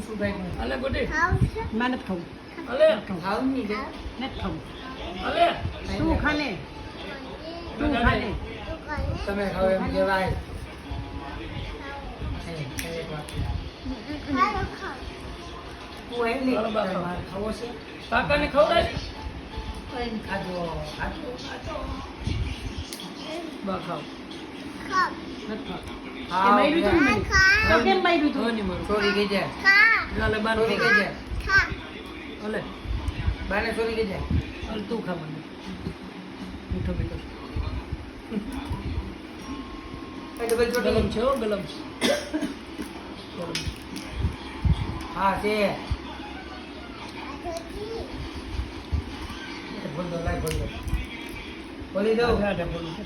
શું ભાઈ અલે ગોટી મને નથી ખાવું અલે ખાવ નહીં કે નથી ખાવું અલે તું ખાને તું ખાને તમે ખાવ એમ કહેવાય તું એમ નહીં મારે ખાવો છે કાકાને ખવડાય કઈ ખાધો બા ખાવ નથી ખાવું હા એ માર્યું તું ને મને? તો કેમ માર્યું તું? ધોની મારું ચોરી ગઈ છે અલે બાર ચોરી ગઈ છે અલે બાને ચોરી ગઈ છે અલે તું ખા મને મીઠો મીઠો ડબલ ચોટી ગલમ છે હો ગલમ છે ગલમ છે. હા છે બોલ દો લાઈ બોલ દો બોલી દો આધે આધે બોલું છે.